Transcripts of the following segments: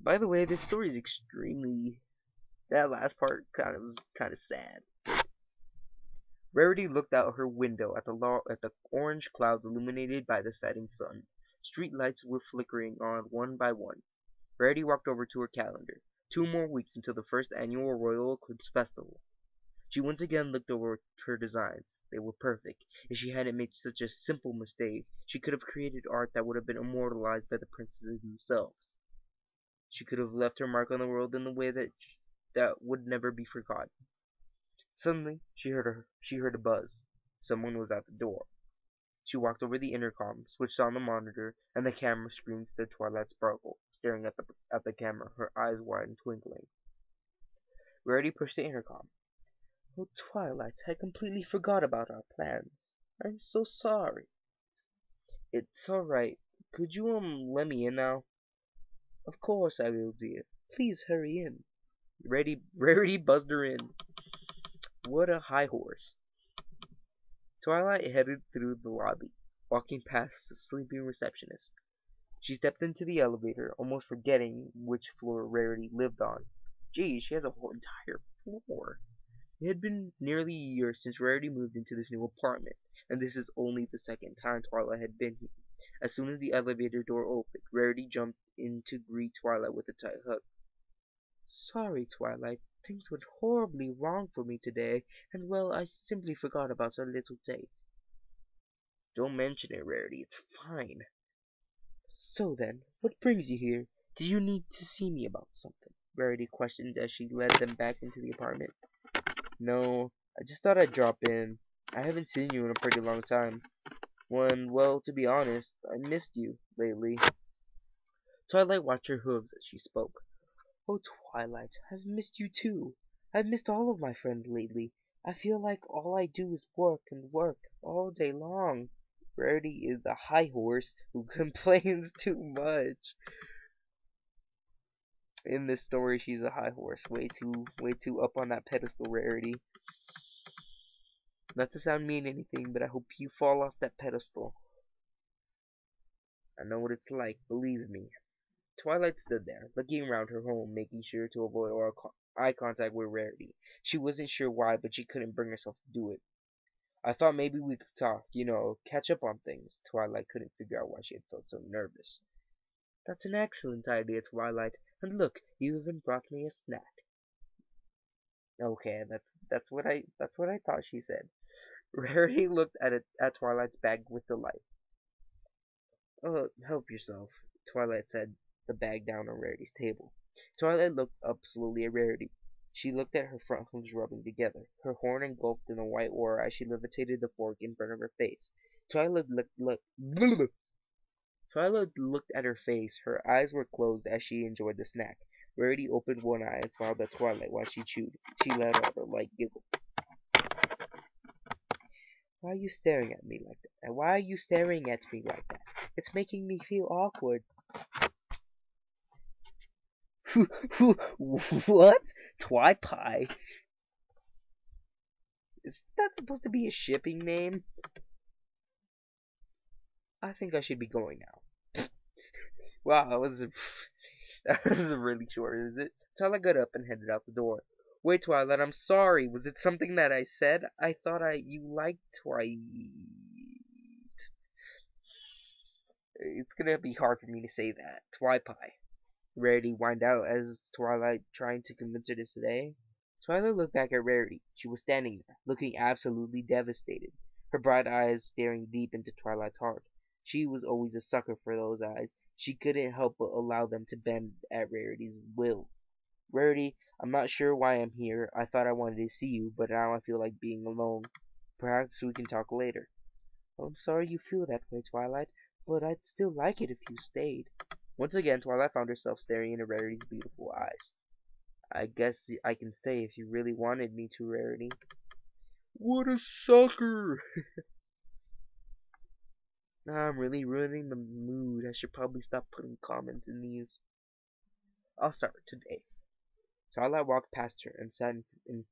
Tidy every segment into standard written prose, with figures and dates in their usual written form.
By the way, this story is extremely. That last part kind of was kind of sad. Rarity looked out her window at the orange clouds illuminated by the setting sun. Street lights were flickering on one by one. Rarity walked over to her calendar. 2 more weeks until the first annual Royal Eclipse Festival. She once again looked over her designs. They were perfect. If she hadn't made such a simple mistake, she could have created art that would have been immortalized by the princesses themselves. She could have left her mark on the world in a way that would never be forgotten. Suddenly, she heard a buzz. Someone was at the door. She walked over the intercom, switched on the monitor, and the camera screen stood Twilight Sparkle, staring at the camera, her eyes wide and twinkling. Rarity pushed the intercom. "Oh, Twilight, I completely forgot about our plans. I'm so sorry." "It's all right. Could you let me in now?" "Of course I will, dear. Please hurry in." Rarity buzzed her in. What a high horse. Twilight headed through the lobby, walking past the sleeping receptionist. She stepped into the elevator, almost forgetting which floor Rarity lived on. Gee, she has a whole entire floor. It had been nearly a year since Rarity moved into this new apartment, and this is only the second time Twilight had been here. As soon as the elevator door opened, Rarity jumped in to greet Twilight with a tight hug. "Sorry, Twilight. Things went horribly wrong for me today, and well, I simply forgot about our little date." "Don't mention it, Rarity. It's fine." "So then, what brings you here? Do you need to see me about something?" Rarity questioned as she led them back into the apartment. "No, I just thought I'd drop in. I haven't seen you in a pretty long time. Well, to be honest, I missed you lately." Twilight watched her hooves as she spoke. "Oh, Twilight, I've missed you too. I've missed all of my friends lately. I feel like all I do is work and work all day long." Rarity is a high horse who complains too much. In this story, she's a high horse, way too up on that pedestal, Rarity. Not to sound mean or anything, but I hope you fall off that pedestal. I know what it's like, believe me. Twilight stood there, looking around her home, making sure to avoid eye contact with Rarity. She wasn't sure why, but she couldn't bring herself to do it. "I thought maybe we could talk, catch up on things." Twilight couldn't figure out why she had felt so nervous. "That's an excellent idea, Twilight. And look, you even brought me a snack." Okay, that's what I thought she said. Rarity looked at Twilight's bag with delight. "Oh, help yourself," Twilight set the bag down on Rarity's table. Twilight looked up slowly at Rarity. She looked at her front hooves rubbing together, her horn engulfed in a white aura as she levitated the fork in front of her face. Twilight looked at her face. Her eyes were closed as she enjoyed the snack. Rarity opened one eye and smiled at Twilight while she chewed. She let out a light giggle. "Why are you staring at me like that? And why are you staring at me like that? It's making me feel awkward." What? Twi-Pie? Is that supposed to be a shipping name? I think I should be going now. Wow, that was really short, is it? Twilight got up and headed out the door. "Wait, Twilight, I'm sorry. Was it something that I said? I thought you liked It's gonna be hard for me to say that. Twi-Pie." Rarity whined out as Twilight trying to convince her to stay. Twilight looked back at Rarity. She was standing there, looking absolutely devastated, her bright eyes staring deep into Twilight's heart. She was always a sucker for those eyes. She couldn't help but allow them to bend at Rarity's will. "Rarity, I'm not sure why I'm here. I thought I wanted to see you, but now I feel like being alone. Perhaps we can talk later." "Oh, I'm sorry you feel that way, Twilight, but I'd still like it if you stayed." Once again, Twilight found herself staring into Rarity's beautiful eyes. "I guess I can stay if you really wanted me to, Rarity." What a sucker! I'm really ruining the mood. I should probably stop putting comments in these. I'll start today. Twilight walked past her and sat in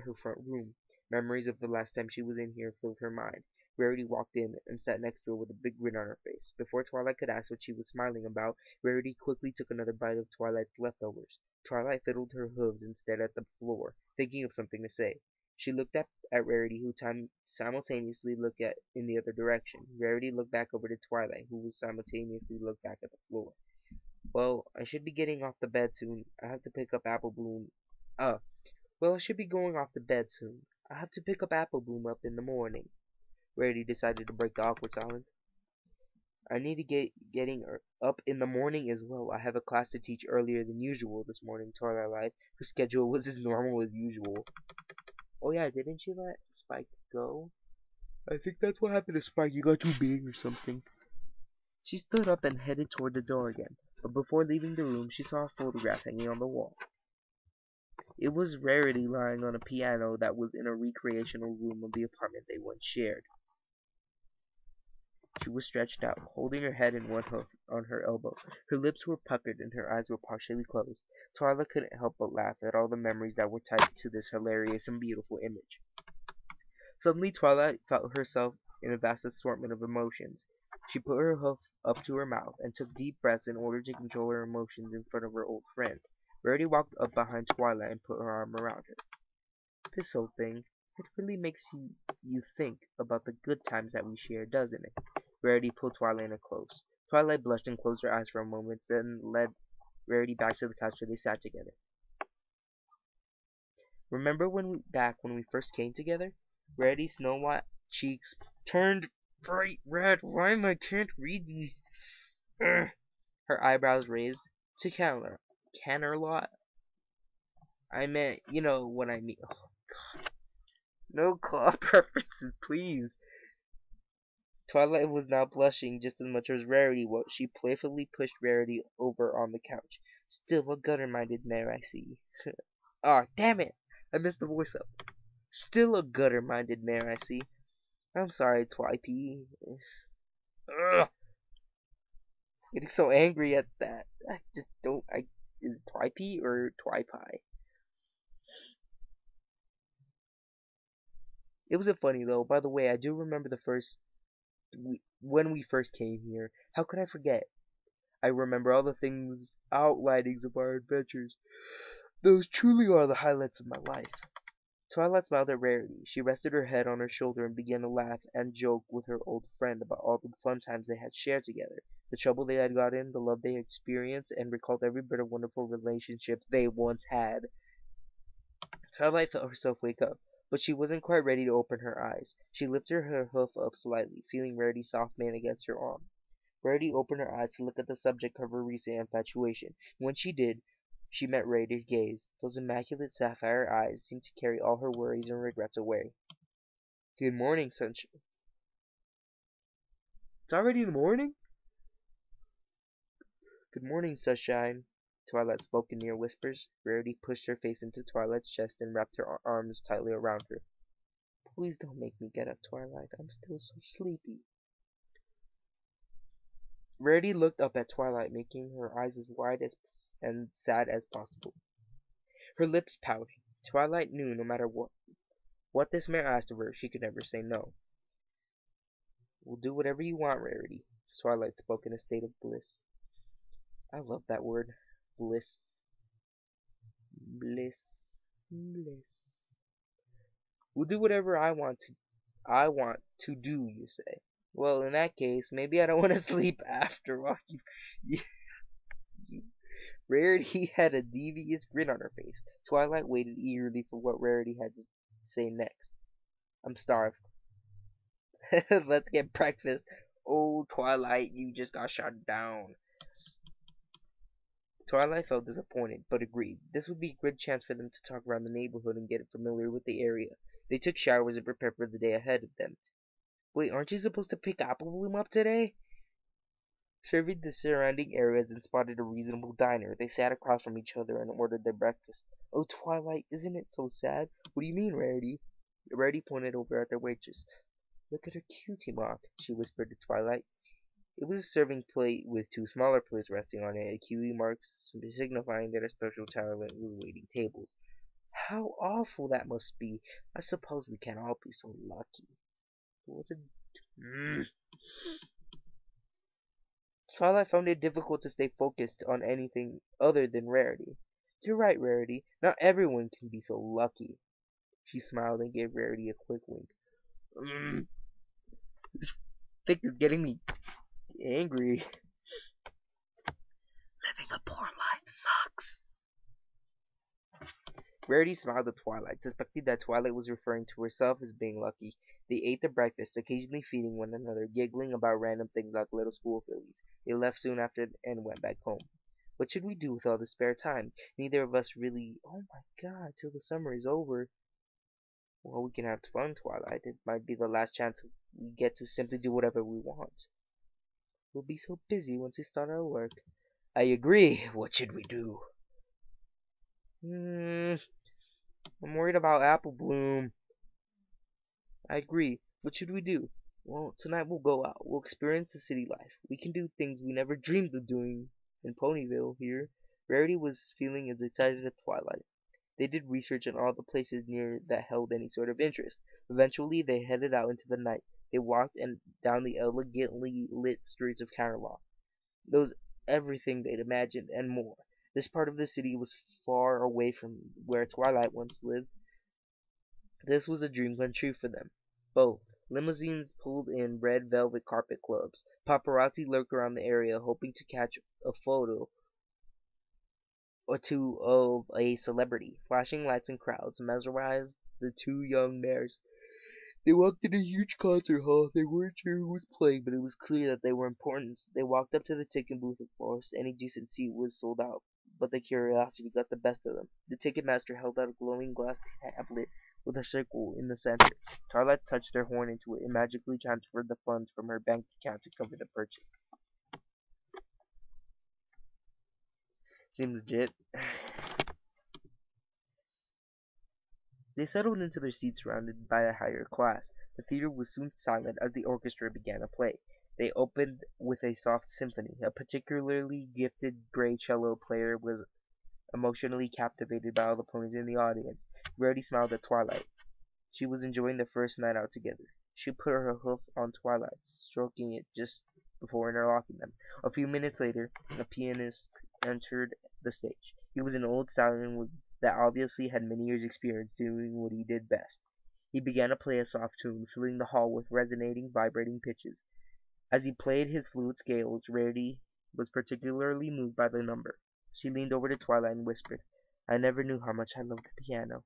her front room. Memories of the last time she was in here filled her mind. Rarity walked in and sat next to her with a big grin on her face. Before Twilight could ask what she was smiling about, Rarity quickly took another bite of Twilight's leftovers. Twilight fiddled her hooves instead at the floor, thinking of something to say. She looked up at Rarity, who simultaneously looked in the other direction. Rarity looked back over to Twilight, who simultaneously looked back at the floor. Well, I should be getting off the bed soon. I have to pick up Apple Bloom. Well, I should be going off to bed soon. I have to pick up Apple Bloom up in the morning. Rarity decided to break the awkward silence. I need to getting up in the morning as well. I have a class to teach earlier than usual this morning, Twilight lied. Her schedule was as normal as usual. Oh yeah, didn't you let Spike go? I think that's what happened to Spike. You got too big or something. She stood up and headed toward the door again, but before leaving the room, she saw a photograph hanging on the wall. It was Rarity lying on a piano that was in a recreational room of the apartment they once shared. She was stretched out, holding her head in one hoof on her elbow. Her lips were puckered and her eyes were partially closed. Twilight couldn't help but laugh at all the memories that were tied to this hilarious and beautiful image. Suddenly Twilight felt herself in a vast assortment of emotions. She put her hoof up to her mouth and took deep breaths in order to control her emotions in front of her old friend. Rarity walked up behind Twilight and put her arm around her. This old thing, it really makes you think about the good times that we shared, doesn't it? Rarity pulled Twilight in close. Twilight blushed and closed her eyes for a moment, then led Rarity back to the couch where they sat together. Remember when we first came together? Rarity's snow-white cheeks turned bright red. Why I can't read these? Ugh. Her eyebrows raised. To Canterlot? I meant, you know what I mean. Oh, God. No claw preferences, please. Twilight was now blushing just as much as Rarity was. She playfully pushed Rarity over on the couch. Still a gutter-minded mare, I see. Ah, damn it! I missed the voice up. Still a gutter-minded mare, I see. I'm sorry, Twipe. Ugh! Getting so angry at that. I just don't. Is it Twipe or Twipie? It wasn't funny though. By the way, I do remember when we first came here. How could I forget? I remember all the outlinings of our adventures. Those truly are the highlights of my life. Twilight smiled at Rarity. She rested her head on her shoulder and began to laugh and joke with her old friend about all the fun times they had shared together, the trouble they had got in, the love they experienced, and recalled every bit of wonderful relationship they once had. Twilight felt herself wake up, but she wasn't quite ready to open her eyes. She lifted her hoof up slightly, feeling Rarity's soft mane against her arm. Rarity opened her eyes to look at the subject of her recent infatuation. When she did, she met Rarity's gaze. Those immaculate sapphire eyes seemed to carry all her worries and regrets away. Good morning, sunshine. It's already the morning? Good morning, sunshine. Twilight spoke in near whispers. Rarity pushed her face into Twilight's chest and wrapped her arms tightly around her. Please don't make me get up, Twilight. I'm still so sleepy. Rarity looked up at Twilight, making her eyes as wide and sad as possible. Her lips pouted. Twilight knew no matter what this mare asked of her, she could never say no. We'll do whatever you want, Rarity. Twilight spoke in a state of bliss. I love that word. Bliss. Bliss. Bliss. We'll do whatever I want to do, you say. Well, in that case, maybe I don't want to sleep after all. Rarity had a devious grin on her face. Twilight waited eagerly for what Rarity had to say next. I'm starved. Let's get breakfast. Oh, Twilight, you just got shot down. Twilight felt disappointed, but agreed. This would be a good chance for them to talk around the neighborhood and get familiar with the area. They took showers and prepared for the day ahead of them. Wait, aren't you supposed to pick Apple Bloom up today? Surveyed the surrounding areas and spotted a reasonable diner. They sat across from each other and ordered their breakfast. Oh, Twilight, isn't it so sad? What do you mean, Rarity? Rarity pointed over at their waitress. Look at her cutie mark, she whispered to Twilight. It was a serving plate with two smaller plates resting on it, a cutie mark signifying that a special talent was waiting tables. How awful that must be. I suppose we can't all be so lucky. What a Mm. Twilight found it difficult to stay focused on anything other than Rarity. You're right, Rarity. Not everyone can be so lucky. She smiled and gave Rarity a quick wink. Mm. This fic is getting me angry. Living a poor life sucks. Rarity smiled at Twilight, suspecting that Twilight was referring to herself as being lucky. They ate their breakfast, occasionally feeding one another, giggling about random things like little school fillies. They left soon after and went back home. What should we do with all the spare time? Neither of us really... Oh my god, till the summer is over. Well, we can have fun, Twilight. It might be the last chance we get to simply do whatever we want. We'll be so busy once we start our work. I agree. What should we do? I'm worried about Apple Bloom. I agree. What should we do? Well, tonight we'll go out. We'll experience the city life. We can do things we never dreamed of doing in Ponyville here. Rarity was feeling as excited as Twilight. They did research on all the places near that held any sort of interest. Eventually, they headed out into the night. They walked down the elegantly lit streets of Camelot. There was everything they'd imagined and more. This part of the city was far away from where Twilight once lived. This was a dream come true for them, both. Limousines pulled in red velvet carpet clubs. Paparazzi lurked around the area, hoping to catch a photo or two of a celebrity. Flashing lights and crowds mesmerized the two young mares. They walked in a huge concert hall. They weren't sure who was playing, but it was clear that they were important. They walked up to the ticket booth. Of course, any decent seat was sold out, but the curiosity got the best of them. The ticketmaster held out a glowing glass tablet with a circle in the center. Twilight touched her horn into it and magically transferred the funds from her bank account to cover the purchase. Seems legit. They settled into their seats surrounded by a higher class. The theater was soon silent as the orchestra began to play. They opened with a soft symphony. A particularly gifted gray cello player was emotionally captivated by all the ponies in the audience. Rarity smiled at Twilight. She was enjoying their first night out together. She put her hoof on Twilight, stroking it just before interlocking them. A few minutes later, a pianist entered the stage. He was an old stallion that obviously had many years' experience doing what he did best. He began to play a soft tune, filling the hall with resonating, vibrating pitches. As he played his fluid scales, Rarity was particularly moved by the number. She leaned over to Twilight and whispered, "I never knew how much I loved the piano."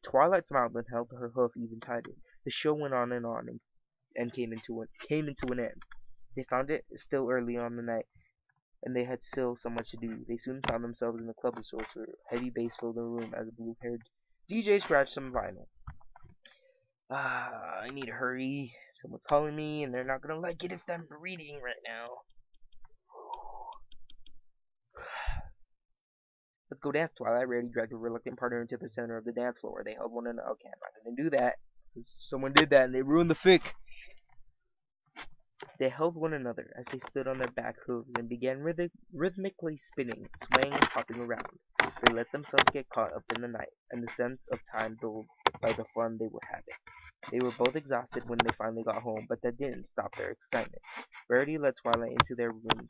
Twilight smiled and held her hoof even tighter. The show went on and came into an end. They found it still early on the night, and they had still so much to do. They soon found themselves in the club where heavy bass filled the room as a blue-haired DJ scratched some vinyl. I need to hurry. Someone's calling me, and they're not gonna like it if I'm reading right now. Let's go dance, Twilight. Rarity dragged her reluctant partner into the center of the dance floor. They held one another. Okay, I'm not gonna do that. Someone did that, and they ruined the fic. They held one another as they stood on their back hooves and began rhythmically spinning, swaying, and hopping around. They let themselves get caught up in the night, and the sense of time dulled by the fun they were having. They were both exhausted when they finally got home, but that didn't stop their excitement. Rarity led Twilight into their room.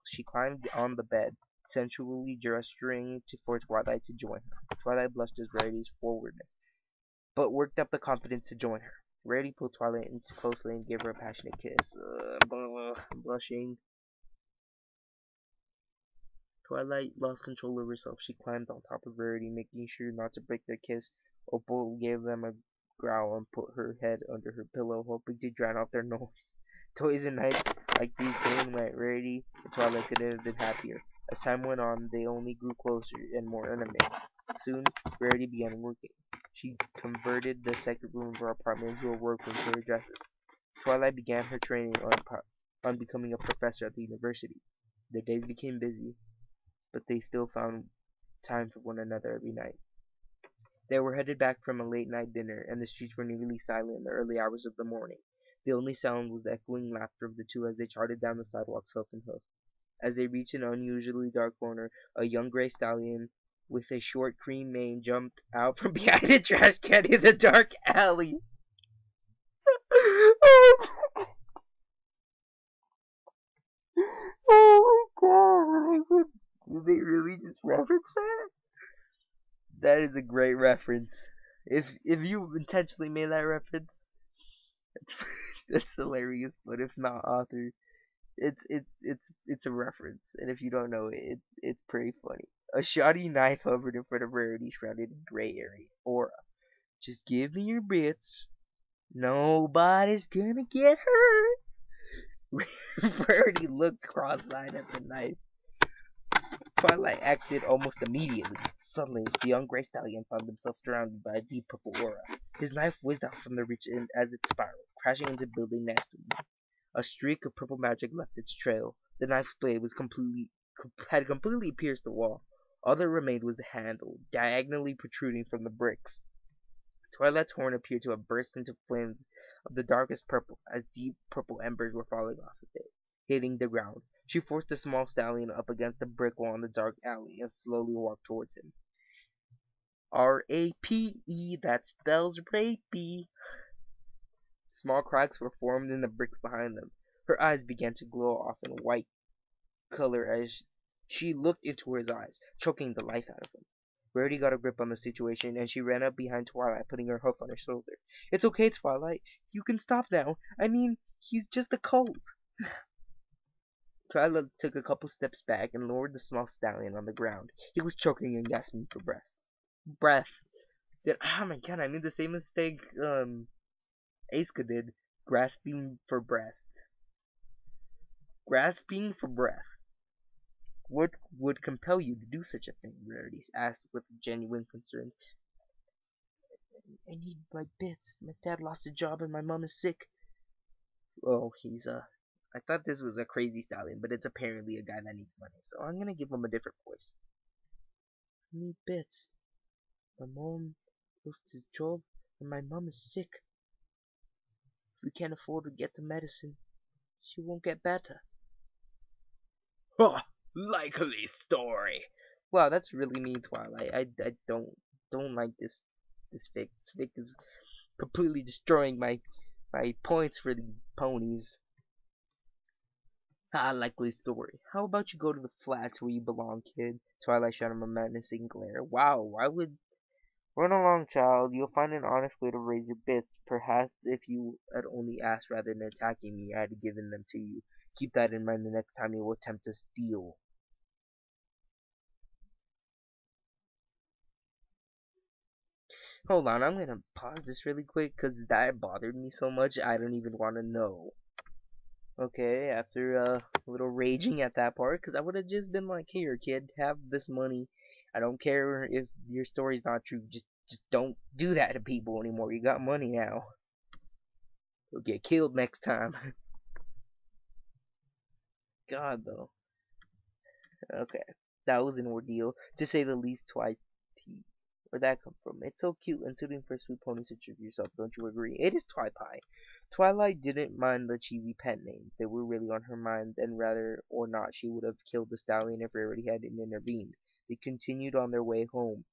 She climbed on the bed, sensually gesturing for Twilight to join her. Twilight blushed at Rarity's forwardness, but worked up the confidence to join her. Rarity pulled Twilight in closely and gave her a passionate kiss. I'm blushing. Twilight lost control of herself. She climbed on top of Rarity, making sure not to break their kiss. Opal gave them a growl and put her head under her pillow, hoping to drown out their noise. Toys and nights like these day and night, Rarity and Twilight couldn't have been happier. As time went on, they only grew closer and more intimate. Soon, Rarity began working. She converted the second room of her apartment into a workroom for her dresses. Twilight began her training on becoming a professor at the university. Their days became busy, but they still found time for one another every night. They were headed back from a late-night dinner, and the streets were nearly silent in the early hours of the morning. The only sound was the echoing laughter of the two as they charted down the sidewalks hoof and hoof. As they reached an unusually dark corner, a young gray stallion with a short cream mane jumped out from behind a trash can in the dark alley. Oh my god! Did they really just reference that? That is a great reference. If you intentionally made that reference, that's hilarious. But if not, author, it's a reference. And if you don't know it, it's pretty funny. A shoddy knife hovered in front of Rarity, shrouded in gray area aura. Just give me your bits. Nobody's gonna get hurt. Rarity looked cross-eyed at the knife. Twilight acted almost immediately. Suddenly, the young gray stallion found himself surrounded by a deep purple aura. His knife whizzed out from the reach as it spiraled, crashing into the building next to him. A streak of purple magic left its trail. The knife's blade had completely pierced the wall. All that remained was the handle, diagonally protruding from the bricks. Twilight's horn appeared to have burst into flames of the darkest purple, as deep purple embers were falling off of it, hitting the ground. She forced the small stallion up against the brick wall in the dark alley and slowly walked towards him. R-A-P-E, that spells rapey. Small cracks were formed in the bricks behind them. Her eyes began to glow off in white color as she looked into his eyes, choking the life out of him. Rarity got a grip on the situation, and she ran up behind Twilight, putting her hoof on her shoulder. It's okay, Twilight. You can stop now. I mean, he's just a colt. Twilight took a couple steps back and lowered the small stallion on the ground. He was choking and gasping for breath. Oh my god, I made the same mistake Asuka did. Grasping for breath. Grasping for breath. What would compel you to do such a thing? Rarity asked with genuine concern. I need my bits. My dad lost a job and my mom is sick. Oh, I thought this was a crazy stallion, but it's apparently a guy that needs money, so I'm gonna give him a different voice. I need bits. My mom lost his job and my mom is sick. If we can't afford to get the medicine, she won't get better. Huh, likely story. Wow, that's really mean, Twilight. I don't like this fic. This fic is completely destroying my points for these ponies. Ah, likely story. How about you go to the flats where you belong, kid? Twilight shot him a menacing glare. Wow, why would... Run along, child. You'll find an honest way to raise your bits. Perhaps if you had only asked rather than attacking me, I had given them to you. Keep that in mind the next time you attempt to steal. Hold on, I'm gonna pause this really quick because that bothered me so much I don't even want to know. Okay, after a little raging at that part, because I would have just been like, here, kid, have this money. I don't care if your story's not true. Just don't do that to people anymore. You got money now. You'll get killed next time. God, though. Okay, that was an ordeal, to say the least. Twice. Where'd that come from? It's so cute and suiting for a sweet pony such as yourself, don't you agree? It is Twi-Pie. Twilight didn't mind the cheesy pet names. They were really on her mind, and rather or not she would have killed the stallion if Rarity hadn't intervened. They continued on their way home.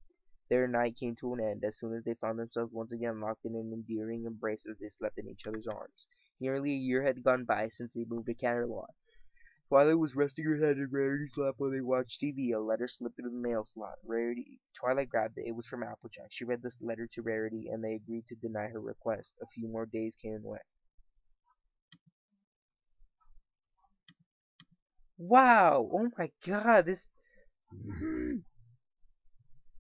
Their night came to an end as soon as they found themselves once again locked in an endearing embrace as they slept in each other's arms. Nearly a year had gone by since they moved to Canterlot. Twilight was resting her head in Rarity's lap while they watched TV. A letter slipped into the mail slot. Twilight grabbed it. It was from Applejack. She read this letter to Rarity, and they agreed to deny her request. A few more days came and went. Wow! Oh my god, this...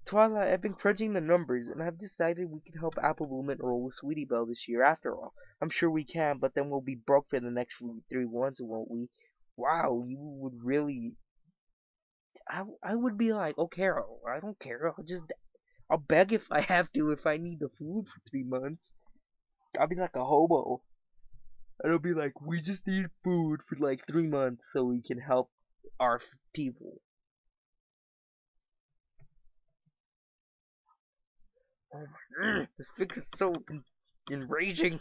Twilight, I've been crunching the numbers, and I've decided we can help Apple Bloom enroll with Sweetie Belle this year after all. I'm sure we can, but then we'll be broke for the next 3 months, won't we? Wow, you would really... I would be like, okay, I don't care. I'll beg if I have to, if I need the food for 3 months. I'll be like a hobo. And I'll be like, we just need food for like 3 months so we can help our people. Oh my, this fix is so enraging.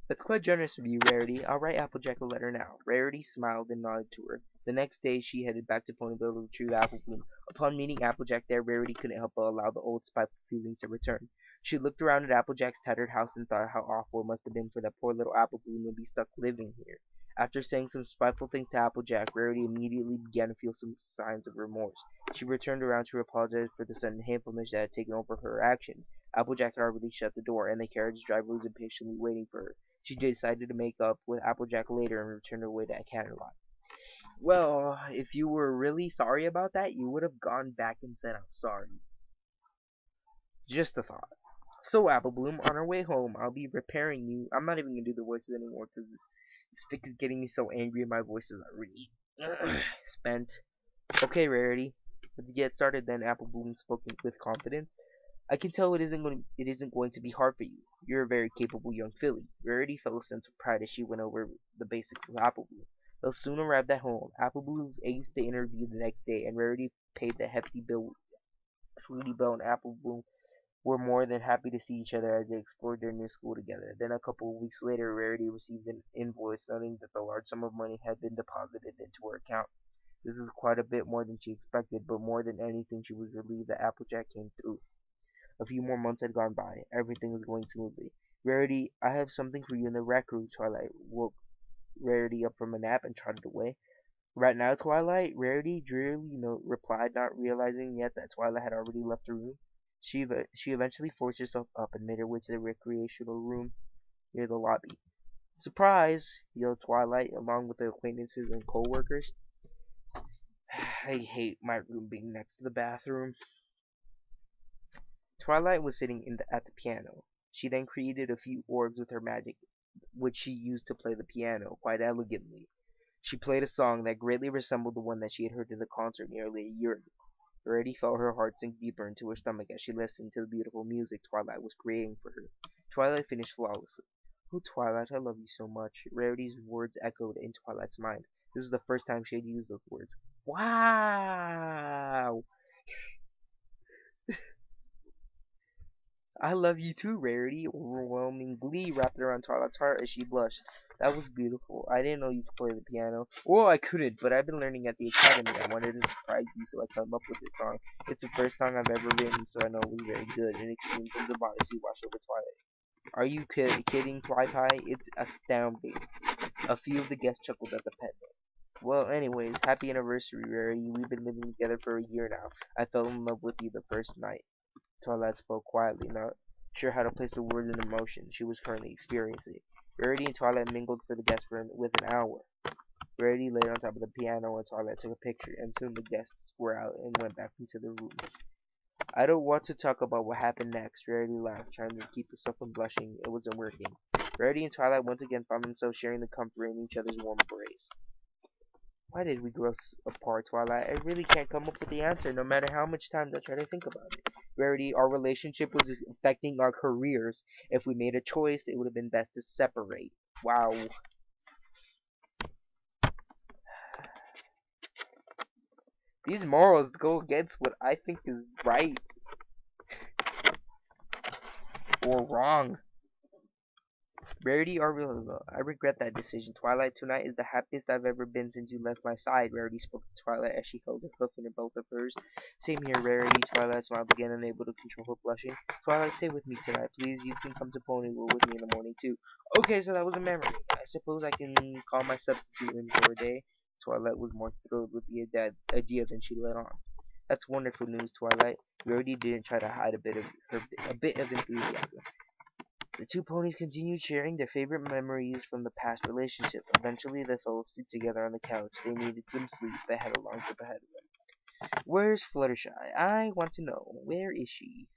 That's quite generous of you, Rarity. I'll write Applejack a letter now. Rarity smiled and nodded to her. The next day, she headed back to Ponyville to retrieve Apple Bloom. Upon meeting Applejack there, Rarity couldn't help but allow the old spiteful feelings to return. She looked around at Applejack's tattered house and thought how awful it must have been for that poor little Apple Bloom to be stuck living here. After saying some spiteful things to Applejack, Rarity immediately began to feel some signs of remorse. She returned around to apologize for the sudden hatefulness that had taken over her actions. Applejack had already shut the door, and the carriage driver was impatiently waiting for her. She decided to make up with Applejack later and return her way to Canterlot. Well, if you were really sorry about that, you would have gone back and said, "I'm sorry." Just a thought. So, Apple Bloom, on our way home, I'll be repairing you. I'm not even going to do the voices anymore because this fic is getting me so angry and my voice is already spent. Okay, Rarity. Let's get started then, Apple Bloom spoke with confidence. I can tell it isn't going to be hard for you. You're a very capable young filly. Rarity felt a sense of pride as she went over the basics with Apple Bloom. They'll soon arrive at home. Apple Bloom aced the interview the next day, and Rarity paid the hefty bill. Sweetie Belle and Apple Bloom were more than happy to see each other as they explored their new school together. Then a couple of weeks later, Rarity received an invoice noting that the large sum of money had been deposited into her account. This is quite a bit more than she expected, but more than anything, she was relieved that Applejack came through. A few more months had gone by. Everything was going smoothly. Rarity, I have something for you in the rec room. Twilight woke Rarity up from a nap and trotted away. Right now, Twilight? Rarity drearily replied, not realizing yet that Twilight had already left the room. She eventually forced herself up and made her way to the recreational room near the lobby. Surprise! Yelled Twilight, along with the acquaintances and co-workers. I hate my room being next to the bathroom. Twilight was sitting at the piano. She then created a few orbs with her magic, which she used to play the piano quite elegantly. She played a song that greatly resembled the one that she had heard in the concert nearly a year ago. Rarity felt her heart sink deeper into her stomach as she listened to the beautiful music Twilight was creating for her. Twilight finished flawlessly. Oh, Twilight, I love you so much. Rarity's words echoed in Twilight's mind. This was the first time she had used those words. Wow! I love you too, Rarity. Overwhelming glee wrapped around Twilight's heart as she blushed. That was beautiful. I didn't know you could play the piano. Well, I couldn't, but I've been learning at the academy. I wanted to surprise you, so I came up with this song. It's the first song I've ever written, so I know it was very good. An extreme sense of modesty washed over Twilight. Are you kidding, Twilight? It's astounding. A few of the guests chuckled at the pet name. Well, anyways, happy anniversary, Rarity. We've been living together for a year now. I fell in love with you the first night. Twilight spoke quietly, not sure how to place the words and emotion she was currently experiencing. Rarity and Twilight mingled for the guests for within an hour. Rarity laid on top of the piano and Twilight took a picture, and soon the guests were out and went back into the room. I don't want to talk about what happened next. Rarity laughed, trying to keep herself from blushing. It wasn't working. Rarity and Twilight once again found themselves sharing the comfort in each other's warm embrace. Why did we grow apart, Twilight? I really can't come up with the answer, no matter how much time I try to think about it. Rarity, our relationship was affecting our careers. If we made a choice, it would have been best to separate. Wow. These morals go against what I think is right. Or wrong. Rarity, I regret that decision. Twilight, tonight is the happiest I've ever been since you left my side. Rarity spoke to Twilight as she held her hoof in both of hers. Same here, Rarity. Twilight smiled again, unable to control her blushing. Twilight, stay with me tonight, please. You can come to Ponyville with me in the morning, too. Okay, so that was a memory. I suppose I can call my substitute in for a day. Twilight was more thrilled with the idea than she let on. That's wonderful news, Twilight. Rarity didn't try to hide a bit of enthusiasm. The two ponies continued sharing their favorite memories from the past relationship. Eventually, they fell asleep together on the couch. They needed some sleep. They had a long trip ahead of them. Where's Fluttershy? I want to know. Where is she?